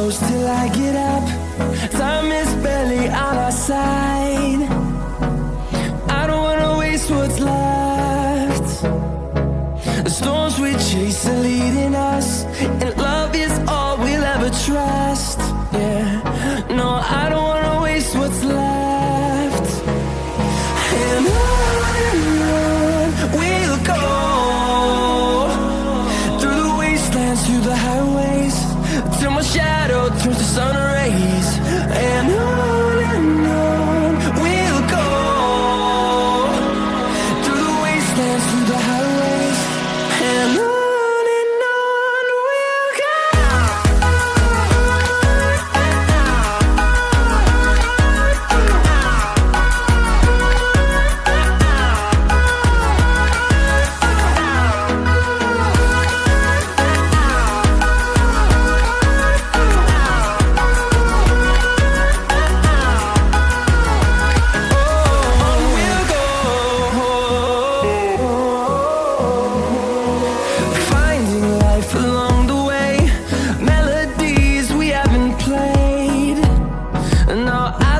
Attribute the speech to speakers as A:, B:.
A: close till I get up. Time is barely on our side. I don't wanna waste what's left. The storms we chase are leading us, and love is all we'll ever trust. Yeah, no, I don't wanna waste what's left. And on we'll go, through the wastelands, through the highways, till my shadow turns to sun rays. And on we'll go, through the wastelands, through the highways, and on we'll go. Finding life along the way, melodies we haven't played. No, I